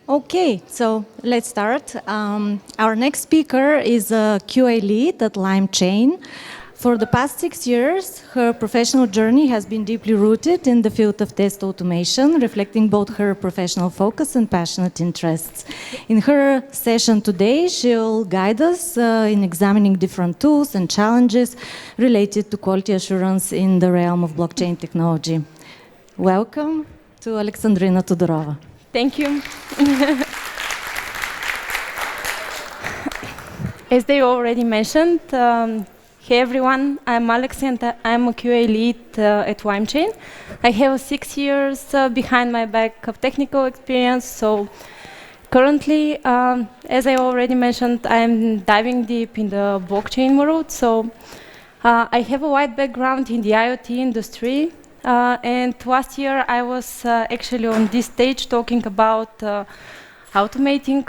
Okay, so let's start. Our next speaker is a QA lead at LimeChain. For the past 6 years, her professional journey has been deeply rooted in the field of test automation, reflecting both her professional focus and passionate interests. In her session today, she'll guide us in examining different tools and challenges related to quality assurance in the realm of blockchain technology. Welcome to Aleksandrina Todorova. Thank you. As they already mentioned, hey everyone, I'm Alex and I'm a QA lead at LimeChain. I have 6 years behind my back of technical experience, so currently, as I already mentioned, I'm diving deep in the blockchain world. So I have a wide background in the IoT industry. And last year I was actually on this stage talking about automating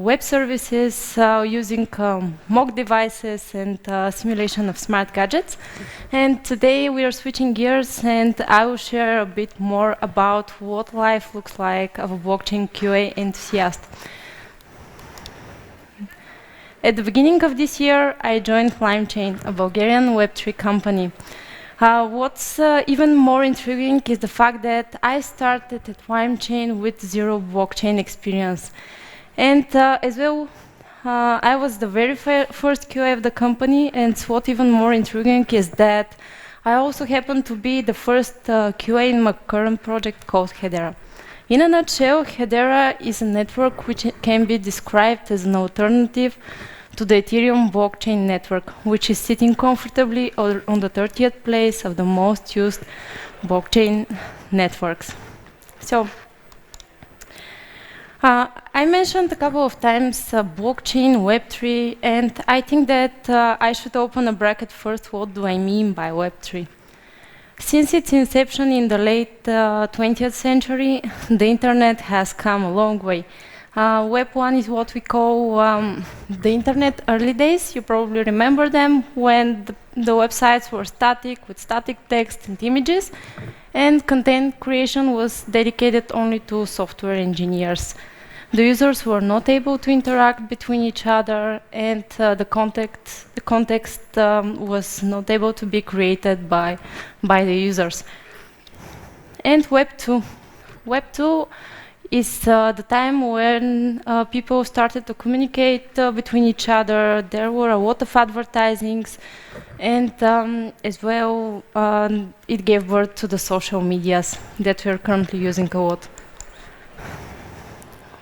web services using mock devices and simulation of smart gadgets. And today we are switching gears and I will share a bit more about what life looks like of a blockchain QA enthusiast. At the beginning of this year, I joined LimeChain, a Bulgarian Web3 company. What's even more intriguing is the fact that I started at LimeChain with zero blockchain experience. And as well, I was the very first QA of the company, and what even more intriguing is that I also happen to be the first QA in my current project called Hedera. In a nutshell, Hedera is a network which can be described as an alternative to the Ethereum blockchain network, which is sitting comfortably on the 30th place of the most used blockchain networks. So, I mentioned a couple of times blockchain, Web3, and I think that I should open a bracket first. What do I mean by Web3? Since its inception in the late 20th century, the internet has come a long way. Web 1 is what we call the internet early days. You probably remember them when the websites were static with static text and images, and content creation was dedicated only to software engineers. The users were not able to interact between each other, and the context was not able to be created by the users. And Web 2. Web 2 is the time when people started to communicate between each other. There were a lot of advertisings, and as well, it gave birth to the social medias that we're currently using a lot.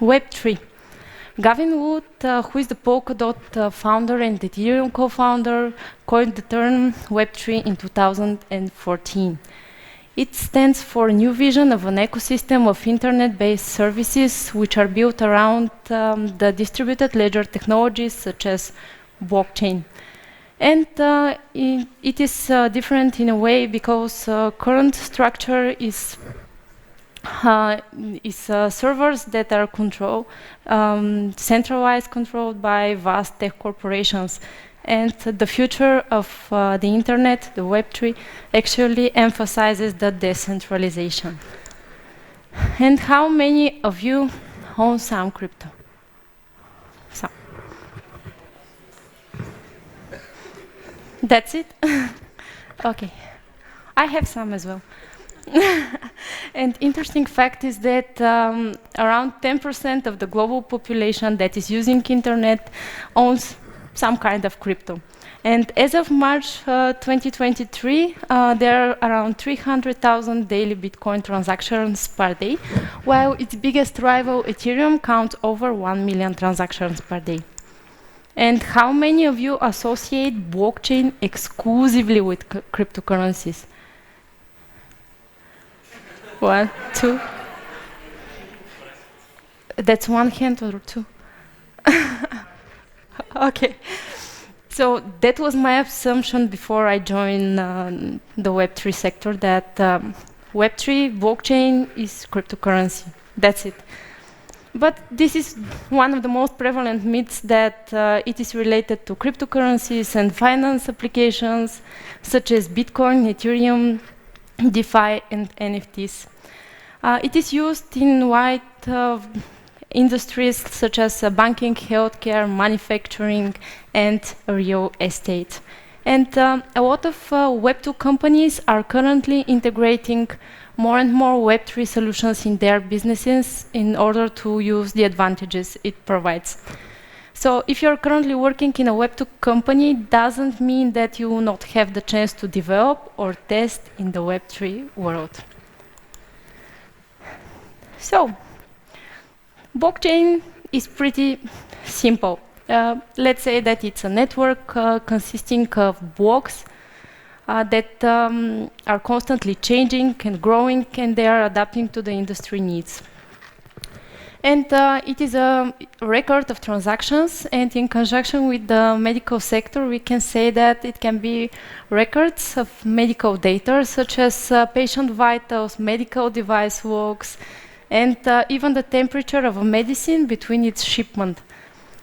Web 3. Gavin Wood, who is the Polkadot founder and Ethereum co-founder, coined the term Web 3 in 2014. It stands for a new vision of an ecosystem of internet-based services which are built around the distributed ledger technologies such as blockchain. And it is different in a way because current structure is servers that are centralized, controlled by vast tech corporations. And the future of the internet, the Web3, actually emphasizes the decentralization. And how many of you own some crypto? Some. That's it? Okay. I have some as well. And interesting fact is that around 10% of the global population that is using internet owns some kind of crypto. And as of March 2023, there are around 300,000 daily Bitcoin transactions per day, while its biggest rival, Ethereum, counts over 1 million transactions per day. And how many of you associate blockchain exclusively with cryptocurrencies? 1, 2. That's one hand or two? Okay. So that was my assumption before I joined the Web3 sector, that Web3 blockchain is cryptocurrency. That's it. But this is one of the most prevalent myths, that it is related to cryptocurrencies and finance applications such as Bitcoin, Ethereum, DeFi, and NFTs. It is used in wide industries such as banking, healthcare, manufacturing, and real estate. And a lot of Web2 companies are currently integrating more and more Web3 solutions in their businesses in order to use the advantages it provides. So if you're currently working in a Web2 company, doesn't mean that you will not have the chance to develop or test in the Web3 world. So, blockchain is pretty simple. Let's say that it's a network consisting of blocks that are constantly changing and growing, and they are adapting to the industry needs. And it is a record of transactions, and in conjunction with the medical sector, we can say that it can be records of medical data, such as patient vitals, medical device logs, and even the temperature of a medicine between its shipment.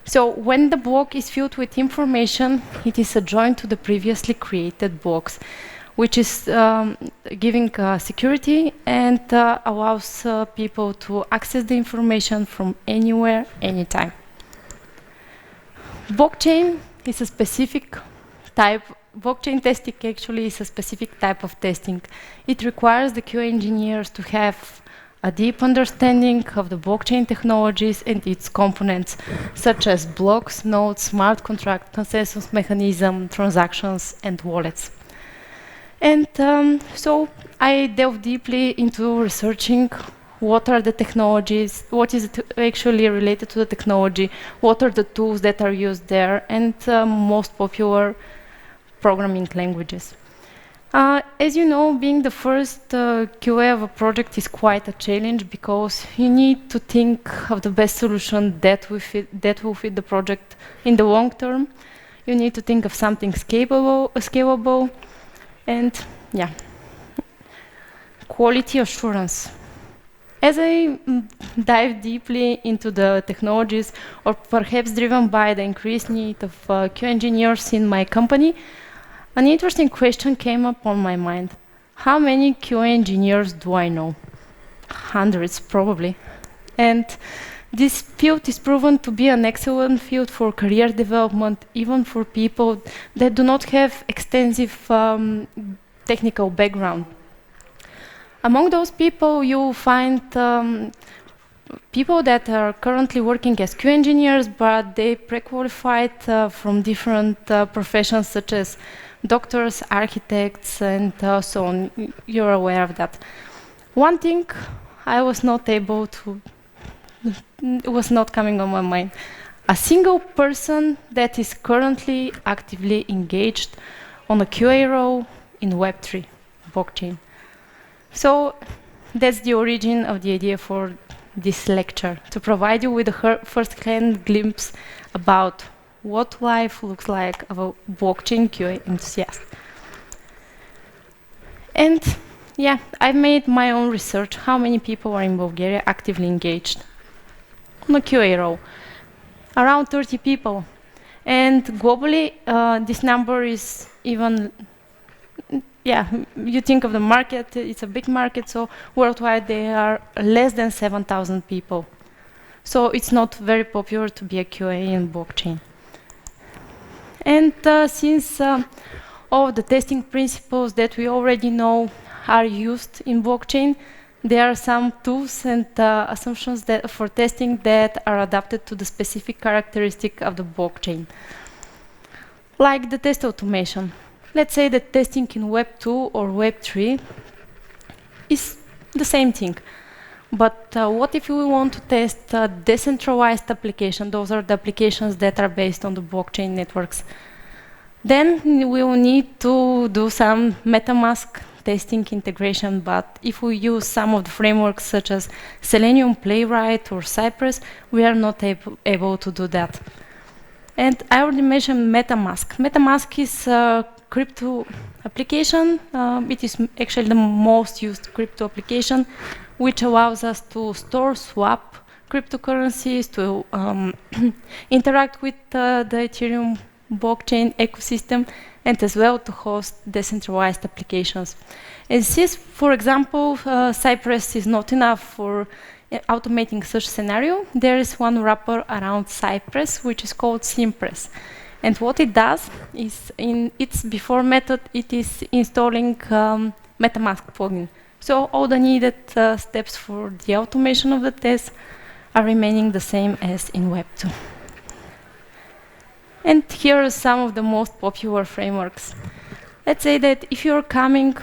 So when the block is filled with information, it is adjoined to the previously created blocks, which is giving security and allows people to access the information from anywhere, anytime. Blockchain is a specific type. Blockchain testing actually is a specific type of testing. It requires the QA engineers to have a deep understanding of the blockchain technologies and its components, such as blocks, nodes, smart contract, consensus mechanism, transactions, and wallets. And so I delved deeply into researching what are the technologies, what is actually related to the technology, what are the tools that are used there, and most popular programming languages. As you know, being the first QA of a project is quite a challenge because you need to think of the best solution that will fit the project in the long term. You need to think of something scalable, and yeah, quality assurance. As I dive deeply into the technologies, or perhaps driven by the increased need of QA engineers in my company, an interesting question came up on my mind. How many QA engineers do I know? Hundreds, probably. And this field is proven to be an excellent field for career development, even for people that do not have extensive technical background. Among those people, you'll find people that are currently working as QA engineers, but they pre-qualified from different professions such as doctors, architects, and so on. You're aware of that. One thing I was not able to, it was not coming on my mind. A single person that is currently actively engaged on a QA role in Web3 blockchain. So that's the origin of the idea for this lecture, to provide you with a first-hand glimpse about what life looks like of a blockchain QA enthusiast. And yeah, I've made my own research. How many people are in Bulgaria actively engaged on a QA role? Around 30 people. And globally, this number is even, yeah, you think of the market, it's a big market, so worldwide there are less than 7,000 people. So it's not very popular to be a QA in blockchain. And since all the testing principles that we already know are used in blockchain, there are some tools and assumptions that for testing that are adapted to the specific characteristic of the blockchain. Like the test automation. Let's say that testing in Web 2 or Web 3 is the same thing. But what if we want to test a decentralized application? Those are the applications that are based on the blockchain networks. Then we will need to do some MetaMask testing integration. But if we use some of the frameworks such as Selenium, Playwright, or Cypress, we are not able to do that. And I already mentioned MetaMask. MetaMask is a crypto application. It is actually the most used crypto application, which allows us to store, swap cryptocurrencies, to interact with the Ethereum blockchain ecosystem, and as well to host decentralized applications. And since, for example, Cypress is not enough for automating such scenario, there is one wrapper around Cypress, which is called Simpress. And what it does is, in its before method, it is installing MetaMask plugin. So all the needed steps for the automation of the test are remaining the same as in Web 2. And here are some of the most popular frameworks. Let's say that if you're coming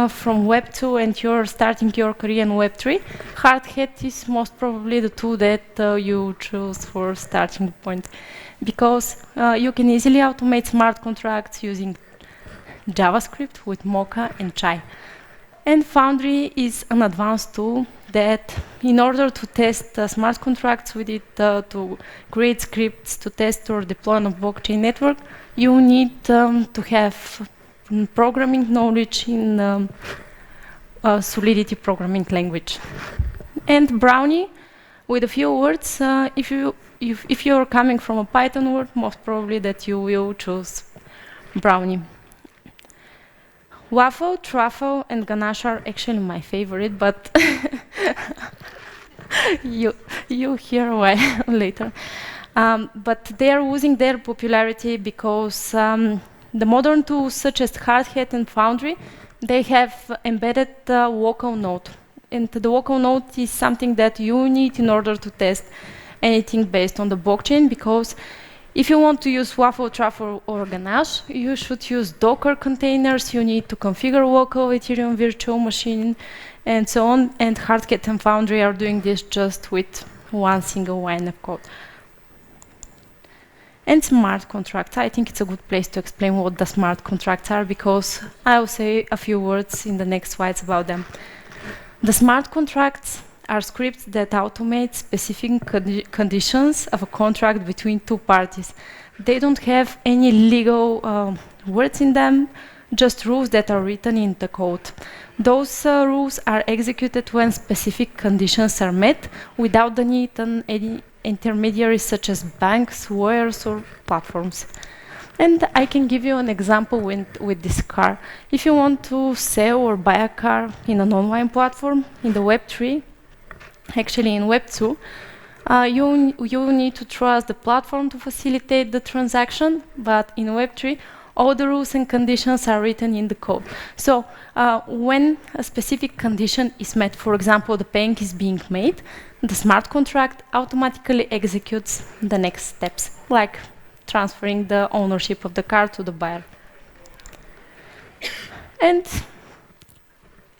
from Web 2 and you're starting your career in Web 3, Hardhat is most probably the tool that you choose for starting point, because you can easily automate smart contracts using JavaScript with Mocha and Chai. And Foundry is an advanced tool that, in order to test smart contracts with it, to create scripts to test or deploy on a blockchain network, you need to have programming knowledge in Solidity programming language. And Brownie, with a few words, if you're coming from a Python world, most probably that you will choose Brownie. Waffle, Truffle, and Ganache are actually my favorite, but you hear why later. But they are losing their popularity because the modern tools such as Hardhat and Foundry, they have embedded the local node. And the local node is something that you need in order to test anything based on the blockchain, because if you want to use Waffle, Truffle, or Ganache, you should use Docker containers. You need to configure local Ethereum virtual machine, and so on. And Hardhat and Foundry are doing this just with one single line of code. And smart contracts. I think it's a good place to explain what the smart contracts are, because I'll say a few words in the next slides about them. The smart contracts are scripts that automate specific conditions of a contract between two parties. They don't have any legal words in them, just rules that are written in the code. Those rules are executed when specific conditions are met without the need of any intermediaries such as banks, lawyers, or platforms. And I can give you an example with this car. If you want to sell or buy a car in an online platform, in the Web 3, actually in Web 2, you need to trust the platform to facilitate the transaction, but in Web 3, all the rules and conditions are written in the code. So when a specific condition is met, for example, the payment is being made, the smart contract automatically executes the next steps, like transferring the ownership of the car to the buyer. And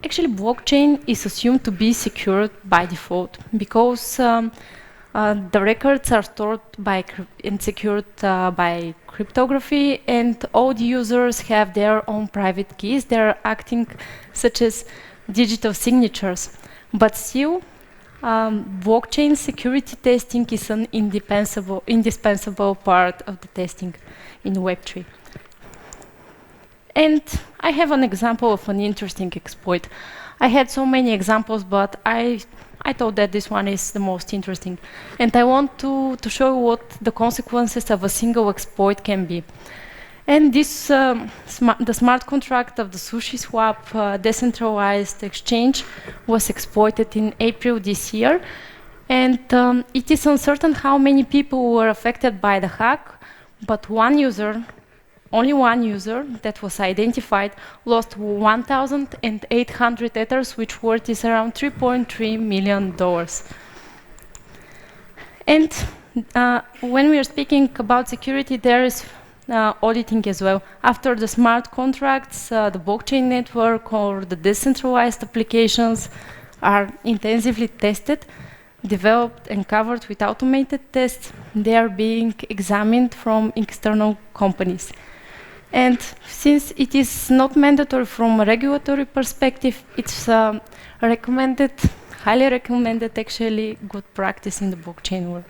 actually, blockchain is assumed to be secured by default, because the records are stored and secured by cryptography, and all the users have their own private keys. They're acting such as digital signatures. But still, blockchain security testing is an indispensable part of the testing in Web3. And I have an example of an interesting exploit. I had so many examples, but I thought that this one is the most interesting. And I want to show what the consequences of a single exploit can be. And this, the smart contract of the Sushi Swap decentralized exchange was exploited in April this year. And it is uncertain how many people were affected by the hack, but only one user that was identified lost 1,800 Ethers, which worth is around $3.3 million. And when we are speaking about security, there is auditing as well. After the smart contracts, the blockchain network or the decentralized applications are intensively tested, developed and covered with automated tests. They are being examined from external companies. And since it is not mandatory from a regulatory perspective, it's recommended, highly recommended, actually, good practice in the blockchain world.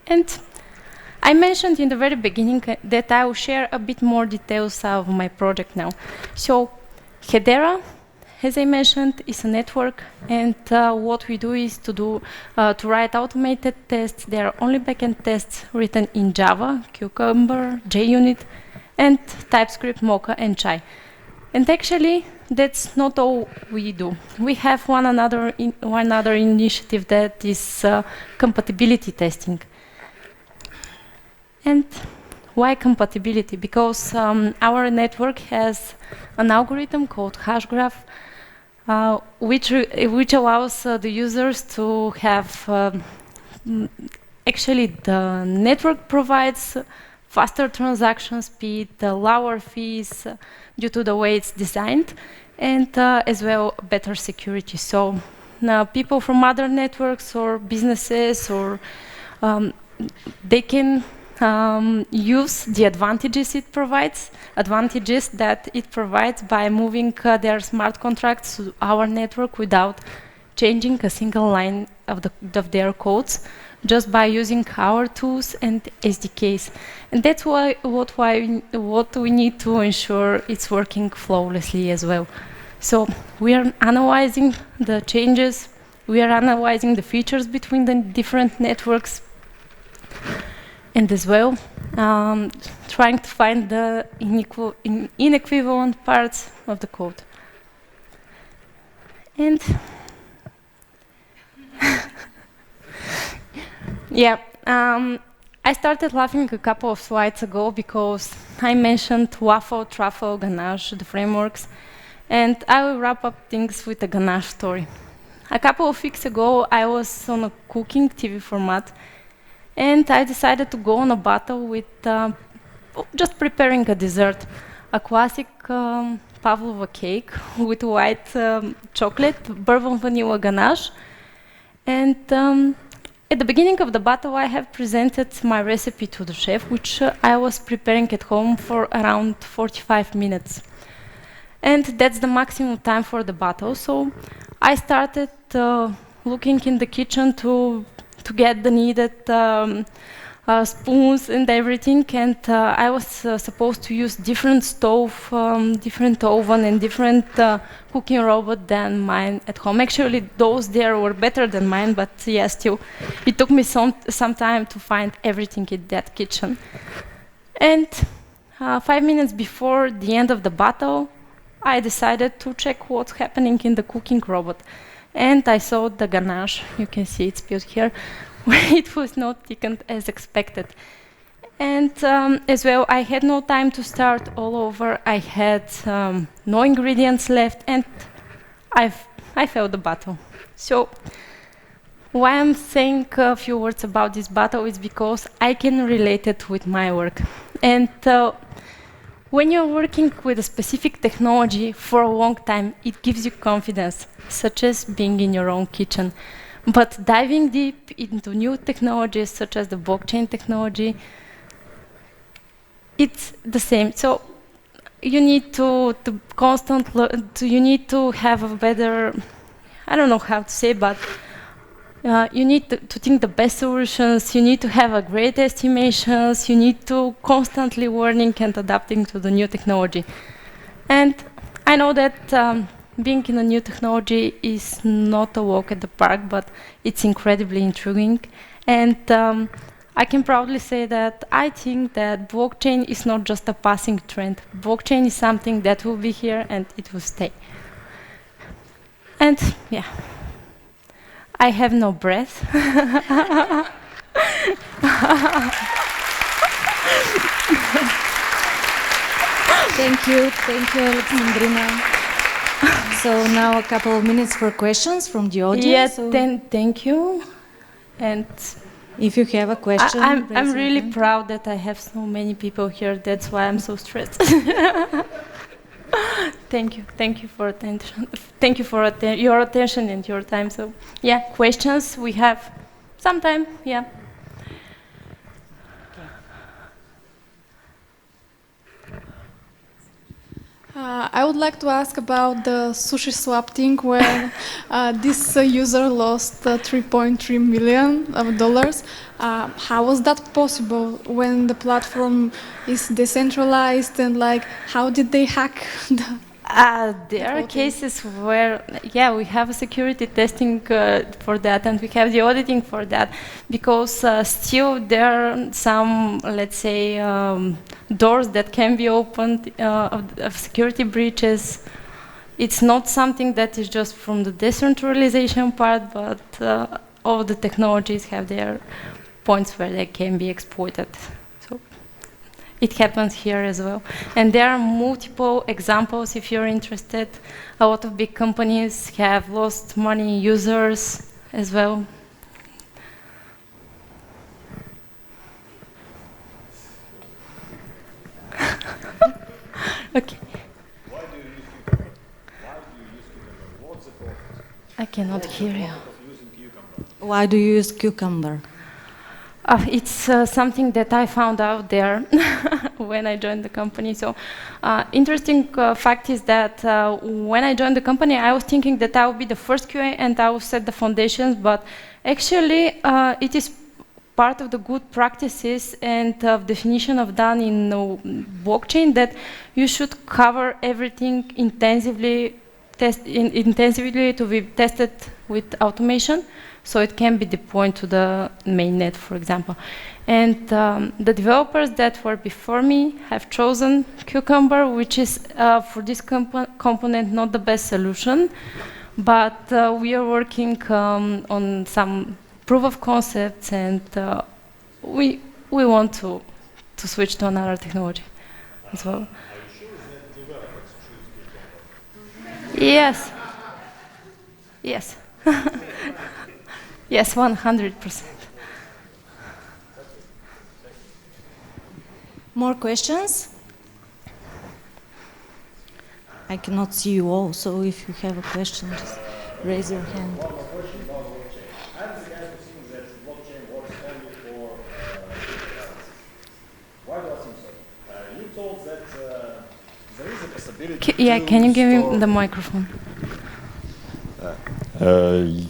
And I mentioned in the very beginning that I will share a bit more details of my project now. So Hedera, as I mentioned, is a network, and what we do is to write automated tests. There are only backend tests written in Java, Cucumber, JUnit, and TypeScript, Mocha, and Chai. And actually, that's not all we do. We have one other initiative that is compatibility testing. And why compatibility? Because our network has an algorithm called hashgraph, which allows the users to have actually the network provides faster transaction speed, lower fees due to the way it's designed, and as well better security. So now people from other networks or businesses or they can use the advantages that it provides by moving their smart contracts to our network without changing a single line of their codes, just by using our tools and SDKs. And that's what we need to ensure it's working flawlessly as well. So we are analyzing the changes, we are analyzing the features between the different networks, and as well trying to find the inequivalent parts of the code. And yeah, I started laughing a couple of slides ago because I mentioned Waffle, Truffle, Ganache, the frameworks, and I will wrap up things with a Ganache story. A couple of weeks ago, I was on a cooking TV format, and I decided to go on a battle with just preparing a dessert, a classic pavlova cake with white chocolate, bourbon vanilla ganache. And at the beginning of the battle, I have presented my recipe to the chef, which I was preparing at home for around 45 minutes. And that's the maximum time for the battle. So I started looking in the kitchen to get the needed spoons and everything, and I was supposed to use different stove, different oven, and different cooking robot than mine at home. Actually, those there were better than mine, but yeah, still, it took me some time to find everything in that kitchen. And 5 minutes before the end of the battle, I decided to check what's happening in the cooking robot. And I saw the ganache, you can see it's spilled here, where it was not thickened as expected. And as well, I had no time to start all over. I had no ingredients left, and I failed the battle. So why I'm saying a few words about this battle is because I can relate it with my work. And when you're working with a specific technology for a long time, it gives you confidence, such as being in your own kitchen. But diving deep into new technologies, such as the blockchain technology, it's the same. So you need to you need to have a better, I don't know how to say, but you need to think the best solutions, you need to have a great estimations, you need to constantly learning and adapting to the new technology. And I know that being in a new technology is not a walk at the park, but it's incredibly intriguing. And I can proudly say that I think that blockchain is not just a passing trend. Blockchain is something that will be here and it will stay. And yeah. I have no breath. Thank you, Aleksandrina. So now a couple of minutes for questions from the audience. Yes, then thank you. And if you have a question, I'm really proud that I have so many people here. That's why I'm so stressed. Thank you for attention. Thank you for your attention and your time. So yeah, questions we have some time. Yeah. I would like to ask about the sushi swap thing where this user lost $3.3 million. How was that possible when the platform is decentralized, and like how did they hack the there are cases where, yeah, we have a security testing for that, and we have the auditing for that, because still there are some, let's say, doors that can be opened, of security breaches. It's not something that is just from the decentralization part, but all the technologies have their points where they can be exploited. So it happens here as well. And there are multiple examples if you're interested. A lot of big companies have lost money, users as well. Okay. Why do you use Cucumber? What's the problem? I cannot hear you. Why do you use Cucumber? It's something that I found out there when I joined the company. So, interesting fact is that when I joined the company, I was thinking that I would be the first QA and I will set the foundations, but actually it is part of the good practices and definition of done in blockchain that you should cover everything intensively to be tested with automation, so it can be deployed to the mainnet, for example. And the developers that were before me have chosen Cucumber, which is for this component not the best solution, but we are working on some proof of concepts, and we want to switch to another technology as well. Yes. Yes. Yes, 100%. More questions? I cannot see you all, so if you have a question, just raise your hand. One more question about blockchain. I'm the guy who thinks that blockchain works only for cryptocurrency. Why do I think so? You told that there is a possibility Can you give me the microphone?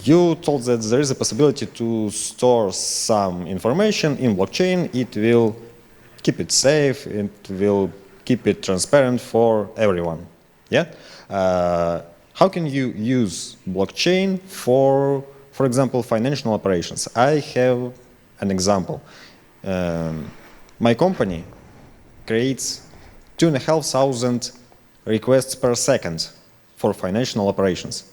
You told that there is a possibility to store some information in blockchain. It will keep it safe. It will keep it transparent for everyone. Yeah. How can you use blockchain for example, financial operations? I have an example. My company creates 2,500 requests per second for financial operations.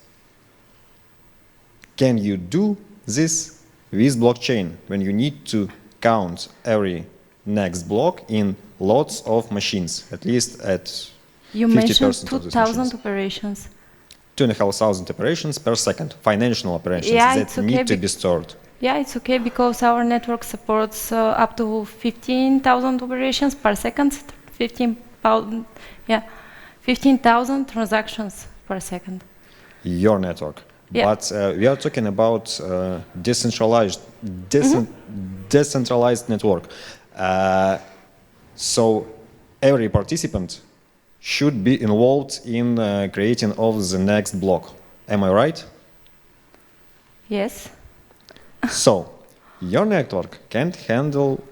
Can you do this with blockchain when you need to count every next block in lots of machines, at least at 50% You mentioned of these 2,000 machines? operations. 2,500 operations per second, financial operations that okay need to be stored. Yeah, it's okay because our network supports up to 15,000 operations per second, 15,000 transactions per second. Your network. Yeah. But we are talking about decentralized network. So every participant should be involved in creating of the next block. Am I right? Yes. So your network can handle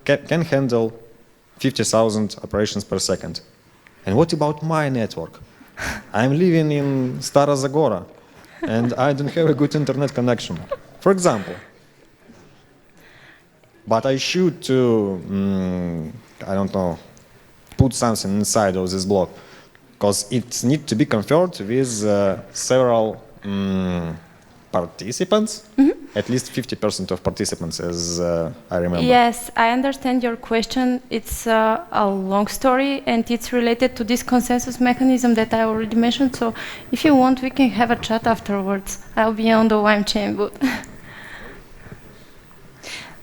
50,000 operations per second. And what about my network? I'm living in Stara Zagora, and I don't have a good internet connection, for example. But I should I don't know, put something inside of this block, because it needs to be configured with several participants, at least 50% of participants, as I remember. Yes, I understand your question. It's a long story, and it's related to this consensus mechanism that I already mentioned. So if you want, we can have a chat afterwards. I'll be on the LimeChain booth.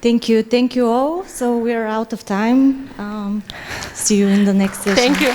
Thank you all. So we're out of time. See you in the next session. Thank you.